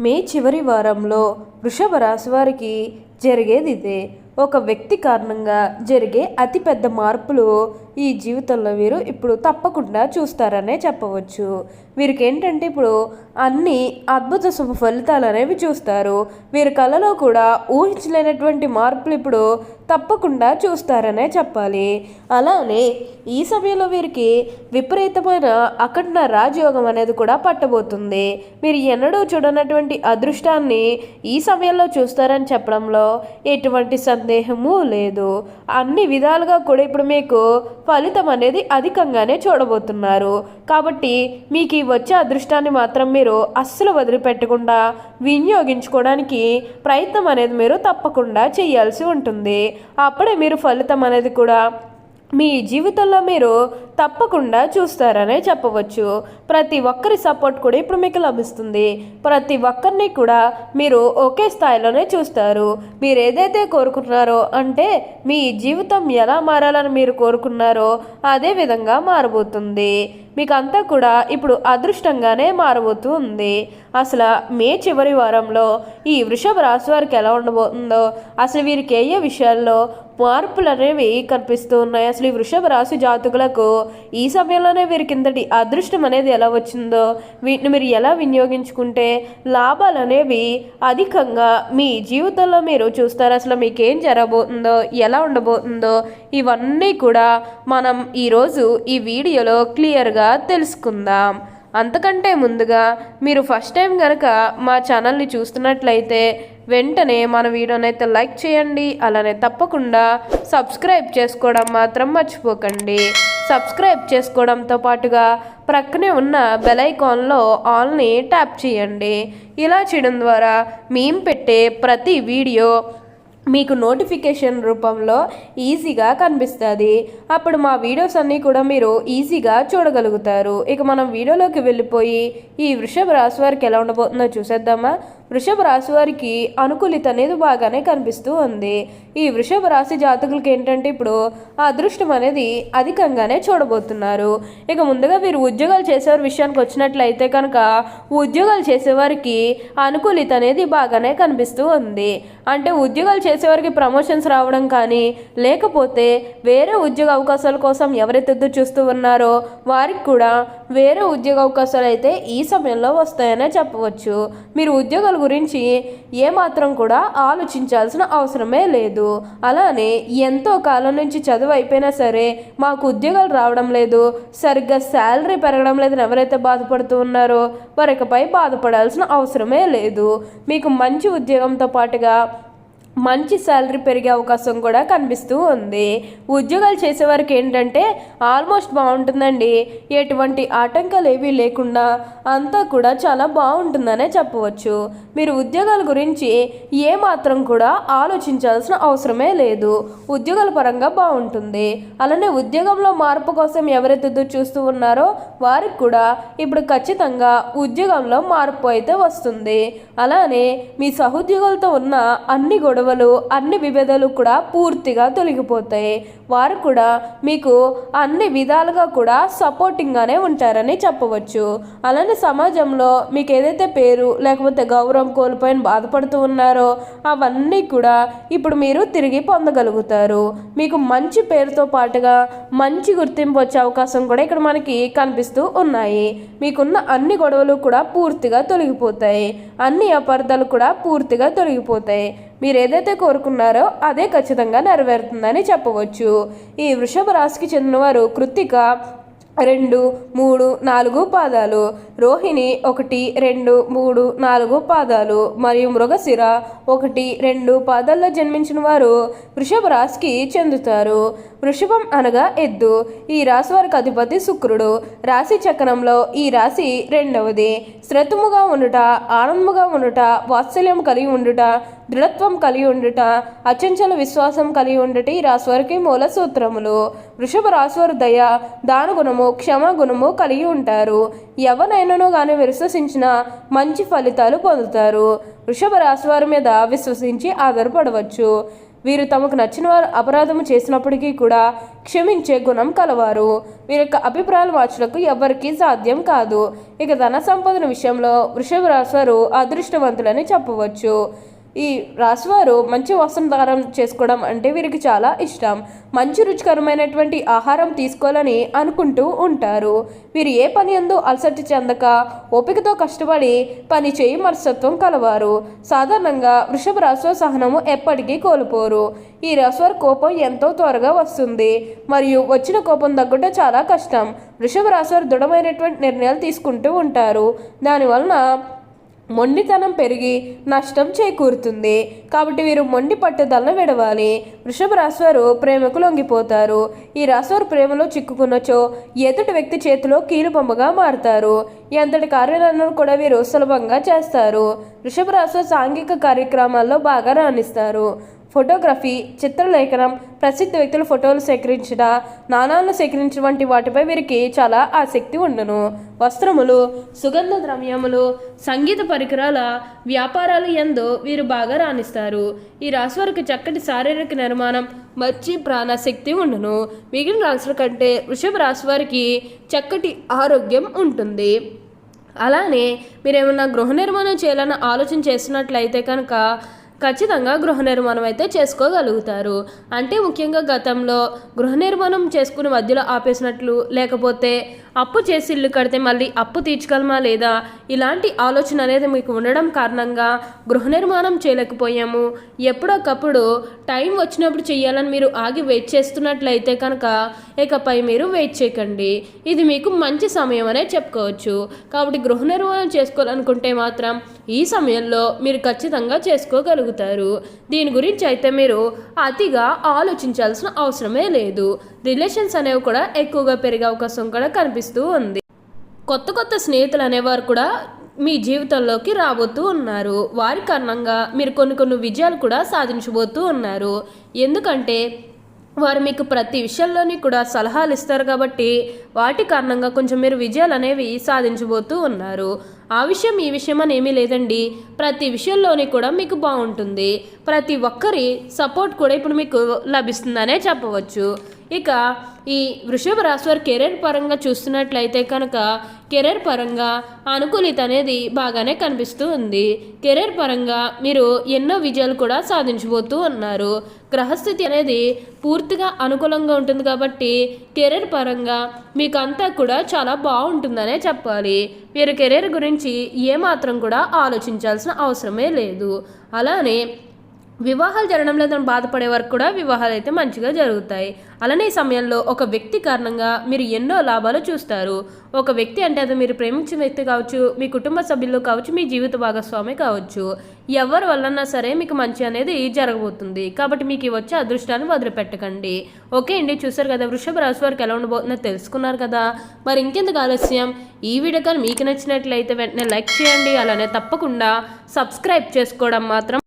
మే చివరి వారంలో వృషభ రాశి వారికి జరిగేది ఇదే. ఒక వ్యక్తి కారణంగా జరిగే అతిపెద్ద మార్పులు ఈ జీవితంలో వీరు ఇప్పుడు తప్పకుండా చూస్తారనే చెప్పవచ్చు. వీరికి ఏంటంటే ఇప్పుడు అన్ని అద్భుత శుభ ఫలితాలు అనేవి చూస్తారు. వీరి కళలో కూడా ఊహించలేనటువంటి మార్పులు ఇప్పుడు తప్పకుండా చూస్తారనే చెప్పాలి. అలానే ఈ సమయంలో వీరికి విపరీతమైన అఖండ రాజయోగం అనేది కూడా పట్టబోతుంది. మీరు ఎన్నడూ చూడనటువంటి అదృష్టాన్ని ఈ సమయంలో చూస్తారని చెప్పడంలో ఎటువంటి సందేహము లేదు. అన్ని విధాలుగా కూడా ఇప్పుడు మీకు ఫలితం అనేది అధికంగానే చూడబోతున్నారు. కాబట్టి మీకు ఈ వచ్చే అదృష్టాన్ని మాత్రం మీరు అస్సలు వదిలిపెట్టకుండా వినియోగించుకోవడానికి ప్రయత్నం అనేది మీరు తప్పకుండా చేయాల్సి ఉంటుంది. అప్పుడే మీరు ఫలితం అనేది కూడా మీ జీవితంలో మీరు తప్పకుండా చూస్తారనే చెప్పవచ్చు. ప్రతి ఒక్కరి సపోర్ట్ కూడా ఇప్పుడు మీకు లభిస్తుంది. ప్రతి ఒక్కరిని కూడా మీరు ఒకే స్థాయిలోనే చూస్తారు. మీరు ఏదైతే కోరుకున్నారో, అంటే మీ జీవితం ఎలా మారాలని మీరు కోరుకున్నారో అదే విధంగా మారబోతుంది. మీకు అంతా కూడా ఇప్పుడు అదృష్టంగానే మారబోతూ ఉంది. అసలు మే చివరి వారంలో ఈ వృషభ రాశి వారికి ఎలా ఉండబోతుందో, అసలు వీరికి ఏ విషయాల్లో మార్పులు అనేవి కనిపిస్తూ ఉన్నాయి, అసలు ఈ వృషభ రాశి జాతకులకు ఈ సమయంలోనే వీరికి ఇంతటి అదృష్టం అనేది ఎలా వచ్చిందో, వీటిని మీరు ఎలా వినియోగించుకుంటే లాభాలు అనేవి అధికంగా మీ జీవితంలో మీరు చూస్తారు. అసలు మీకేం జరగబోతుందో, ఎలా ఉండబోతుందో ఇవన్నీ కూడా మనం ఈరోజు ఈ వీడియోలో క్లియర్గా తెలుసుకుందాం. అంతకంటే ముందుగా మీరు ఫస్ట్ టైం కనుక మా ఛానల్ని చూస్తున్నట్లయితే వెంటనే మన వీడియోని అయితే లైక్ చేయండి. అలానే తప్పకుండా సబ్స్క్రైబ్ చేసుకోవడం మాత్రం మర్చిపోకండి. సబ్స్క్రైబ్ చేసుకోవడంతో పాటుగా ప్రక్కనే ఉన్న బెల్ ఐకాన్లో ఆల్ని ట్యాప్ చేయండి. ఇలా చేయడం ద్వారా మేము పెట్టే ప్రతి వీడియో మీకు నోటిఫికేషన్ రూపంలో ఈజీగా కనిపిస్తుంది. అప్పుడు మా వీడియోస్ అన్నీ కూడా మీరు ఈజీగా చూడగలుగుతారు. ఇక మనం వీడియోలోకి వెళ్ళిపోయి ఈ వృషభ రాశి వారికి ఎలా ఉండబోతుందో చూసేద్దామా. వృషభ రాశి వారికి అనుకూలిత అనేది బాగానే కనిపిస్తూ ఉంది. ఈ వృషభ రాశి జాతకులకి ఏంటంటే ఇప్పుడు అదృష్టం అనేది అధికంగానే చూడబోతున్నారు. ఇక ముందుగా వీరు ఉద్యోగాలు చేసేవారి విషయానికి వచ్చినట్లయితే కనుక ఉద్యోగాలు చేసేవారికి అనుకూలిత అనేది బాగానే కనిపిస్తూ ఉంది. అంటే ఉద్యోగాలు చేసేవారికి ప్రమోషన్స్ రావడం కానీ, లేకపోతే వేరే ఉద్యోగ అవకాశాల కోసం ఎవరైతే ఎదురు చూస్తూ ఉన్నారో వారికి కూడా వేరే ఉద్యోగ అవకాశాలు అయితే ఈ సమయంలో వస్తాయనే చెప్పవచ్చు. మీరు ఉద్యోగాల గురించి ఏమాత్రం కూడా ఆలోచించాల్సిన అవసరమే లేదు. అలానే ఎంతో కాలం నుంచి చదువు అయిపోయినా సరే మాకు ఉద్యోగాలు రావడం లేదు, సరిగ్గా శాలరీ పెరగడం లేదని ఎవరైతే బాధపడుతూ ఉన్నారో వారికపై బాధపడాల్సిన అవసరమే లేదు. మీకు మంచి ఉద్యోగంతో పాటుగా మంచి శాలరీ పెరిగే అవకాశం కూడా కనిపిస్తూ ఉంది. ఉద్యోగాలు చేసేవారికి ఏంటంటే ఆల్మోస్ట్ బాగుంటుందండి. ఎటువంటి ఆటంకాలు ఏవీ లేకుండా అంతా కూడా చాలా బాగుంటుందనే చెప్పవచ్చు. మీరు ఉద్యోగాల గురించి ఏమాత్రం కూడా ఆలోచించాల్సిన అవసరమే లేదు. ఉద్యోగాల పరంగా బాగుంటుంది. అలానే ఉద్యోగంలో మార్పు కోసం ఎవరైతే ఎదురు చూస్తూ ఉన్నారో వారికి కూడా ఇప్పుడు ఖచ్చితంగా ఉద్యోగంలో మార్పు అయితే వస్తుంది. అలానే మీ సహోద్యోగులతో ఉన్న అన్ని గొడవలు, అన్ని విభేదాలు కూడా పూర్తిగా తొలగిపోతాయి. వారు కూడా మీకు అన్ని విధాలుగా కూడా సపోర్టింగ్గానే ఉంటారని చెప్పవచ్చు. అలానే సమాజంలో మీకు ఏదైతే పేరు లేకపోతే గౌరవం కోల్పోయిన బాధపడుతూ ఉన్నారో అవన్నీ కూడా ఇప్పుడు మీరు తిరిగి పొందగలుగుతారు. మీకు మంచి పేరుతో పాటుగా మంచి గుర్తింపు వచ్చే అవకాశం కూడా ఇక్కడ మనకి కనిపిస్తూ ఉన్నాయి. మీకున్న అన్ని గొడవలు కూడా పూర్తిగా తొలగిపోతాయి. అన్ని అపార్థాలు కూడా పూర్తిగా తొలగిపోతాయి. మీరు ఏదైతే కోరుకున్నారో అదే ఖచ్చితంగా నెరవేరుతుందని చెప్పవచ్చు. ఈ వృషభ రాశికి చెందినవారు కృత్తిక 2, 3, 4 పాదాలు, రోహిణి 1, 2, 3, 4 పాదాలు మరియు మృగశిర 1, 2 పాదాల్లో జన్మించిన వారు వృషభ రాశికి చెందుతారు. వృషభం అనగా ఎద్దు. ఈ రాశి వారికి అధిపతి శుక్రుడు. రాశి చక్రంలో ఈ రాశి రెండవది. శ్రతుముగా ఉండుట, ఆనందముగా ఉండుట, వాత్సల్యం కలిగి ఉండుట, దృఢత్వం కలిగి ఉండుట, అచంచల విశ్వాసం కలిగి ఉండుట ఈ రాశి వారికి మూల సూత్రములు. వృషభ రాశి వారు దయ, దానగుణము, క్షమాగుణము కలిగి ఉంటారు. ఎవరినైనానో కానీ విశ్వసించిన మంచి ఫలితాలు పొందుతారు. వృషభ రాశి వారి మీద విశ్వసించి ఆధారపడవచ్చు. వీరు తమకు నచ్చిన వారు అపరాధము చేసినప్పటికీ కూడా క్షమించే గుణం కలవారు. వీరి యొక్క అభిప్రాయాలు మార్చుటకు ఎవ్వరికీ సాధ్యం కాదు. ఇక ధన సంపదన విషయంలో వృషభ రాశి వారు అదృష్టవంతులని చెప్పవచ్చు. ఈ రాశివారు మంచి వస్త్రధారం చేసుకోవడం అంటే వీరికి చాలా ఇష్టం. మంచి రుచికరమైనటువంటి ఆహారం తీసుకోవాలని అనుకుంటూ ఉంటారు. వీరు ఏ పని యందు అలసట చెందక ఓపికతో కష్టపడి పని చేయి మనస్తత్వం కలవారు. సాధారణంగా వృషభ రాశిలో సహనము ఎప్పటికీ కోల్పోరు. ఈ రాశివారి కోపం ఎంతో త్వరగా వస్తుంది మరియు వచ్చిన కోపం తగ్గుట చాలా కష్టం. వృషభ రాశివారు దృఢమైనటువంటి నిర్ణయాలు తీసుకుంటూ ఉంటారు. దానివలన మొండితనం పెరిగి నష్టం చేకూరుతుంది. కాబట్టి వీరు మొండి పట్టుదలను విడవాలి. వృషభ రాశివారు ప్రేమకు లొంగిపోతారు. ఈ రాశివారు ప్రేమలో చిక్కుకున్నచో ఎదుటి వ్యక్తి చేతిలో కీలుబొమ్మగా మారుతారు. ఎంతటి కార్యాలను కూడా వీరు సులభంగా చేస్తారు. వృషభ రాశివారు సాంఘిక కార్యక్రమాల్లో బాగా రాణిస్తారు. ఫోటోగ్రఫీ, చిత్రలేఖనం, ప్రసిద్ధ వ్యక్తుల ఫోటోలు సేకరించిన, నాణాలను సేకరించిన వంటి వాటిపై వీరికి చాలా ఆసక్తి ఉండును. వస్త్రములు, సుగంధ ద్రవ్యములు, సంగీత పరికరాల వ్యాపారాలు యందు వీరు బాగా రాణిస్తారు. ఈ రాశి వారికి చక్కటి శారీరక నిర్మాణం, మంచి ప్రాణశక్తి ఉండును. మిగిలిన రాశుల కంటే వృషభ రాశి వారికి చక్కటి ఆరోగ్యం ఉంటుంది. అలానే మీరేమన్నా గృహ నిర్మాణం చేయాలన్న ఆలోచన చేస్తున్నట్లయితే కనుక ఖచ్చితంగా గృహ నిర్మాణం అయితే చేసుకోగలుగుతారు. అంటే ముఖ్యంగా గతంలో గృహ నిర్మాణం చేసుకుని మధ్యలో ఆపేసినట్లు, లేకపోతే అప్పు చేసి ఇల్లు కడితే మళ్ళీ అప్పు తీర్చగలమా లేదా, ఇలాంటి ఆలోచన అనేది మీకు ఉండడం కారణంగా గృహ నిర్మాణం చేయలేకపోయాము, ఎప్పుడొకప్పుడు టైం వచ్చినప్పుడు చేయాలని మీరు ఆగి వెయిట్ చేస్తున్నట్లయితే కనుక ఇకపై మీరు వెయిట్ చేయకండి. ఇది మీకు మంచి సమయం అనే చెప్పుకోవచ్చు. కాబట్టి గృహ నిర్మాణం చేసుకోవాలనుకుంటే మాత్రం ఈ సమయంలో మీరు ఖచ్చితంగా చేసుకోగలుగుతారు. దీని గురించి అయితే మీరు అతిగా ఆలోచించాల్సిన అవసరమే లేదు. రిలేషన్స్ అనేవి కూడా ఎక్కువగా పెరిగే అవకాశం కూడా కనిపిస్తూ ఉంది. కొత్త కొత్త స్నేహితులు అనేవారు కూడా మీ జీవితంలోకి రాబోతూ ఉన్నారు. వారి కారణంగా మీరు కొన్ని విజయాలు కూడా సాధించబోతూ ఉన్నారు. ఎందుకంటే వారు మీకు ప్రతి విషయంలోని కూడా సలహాలు ఇస్తారు కాబట్టి వాటి కారణంగా కొంచెం మీరు విజయాలు అనేవి సాధించబోతూ ఉన్నారు. ఆ విషయం ఈ విషయం అని ఏమీ లేదండి. ప్రతి విషయంలోని కూడా మీకు బాగుంటుంది. ప్రతి ఒక్కరి సపోర్ట్ కూడా ఇప్పుడు మీకు లభిస్తుందనే చెప్పవచ్చు. ఇక ఈ వృషభ రాశి వారి కెరీర్ పరంగా చూస్తున్నట్లయితే కనుక కెరీర్ పరంగా అనుకూలిత అనేది బాగానే కనిపిస్తూ ఉంది. కెరీర్ పరంగా మీరు ఎన్నో విజయాలు కూడా సాధించబోతూ ఉన్నారు. గ్రహస్థితి అనేది పూర్తిగా అనుకూలంగా ఉంటుంది కాబట్టి కెరీర్ పరంగా మీకు అంతా కూడా చాలా బాగుంటుందనే చెప్పాలి. మీరు కెరీర్ గురించి ఏమాత్రం కూడా ఆలోచించాల్సిన అవసరమే లేదు. అలానే వివాహాలు జరగడం లేదని బాధపడే వరకు కూడా వివాహాలు అయితే మంచిగా జరుగుతాయి. అలానే ఈ సమయంలో ఒక వ్యక్తి కారణంగా మీరు ఎన్నో లాభాలు చూస్తారు. ఒక వ్యక్తి అంటే అది మీరు ప్రేమించిన వ్యక్తి కావచ్చు, మీ కుటుంబ సభ్యులు కావచ్చు, మీ జీవిత భాగస్వామి కావచ్చు, ఎవరి వల్లన్నా సరే మీకు మంచి అనేది జరగబోతుంది. కాబట్టి మీకు వచ్చే అదృష్టాన్ని వదిలిపెట్టకండి. ఓకే అండి, చూసారు కదా వృషభ రాశి వారికి ఎలా ఉండబోతుందో తెలుసుకున్నారు కదా. మరి ఇంకెందుకు ఆలస్యం, ఈ వీడియో కానీ మీకు నచ్చినట్లయితే వెంటనే లైక్ చేయండి. అలానే తప్పకుండా సబ్స్క్రైబ్ చేసుకోవడం మాత్రం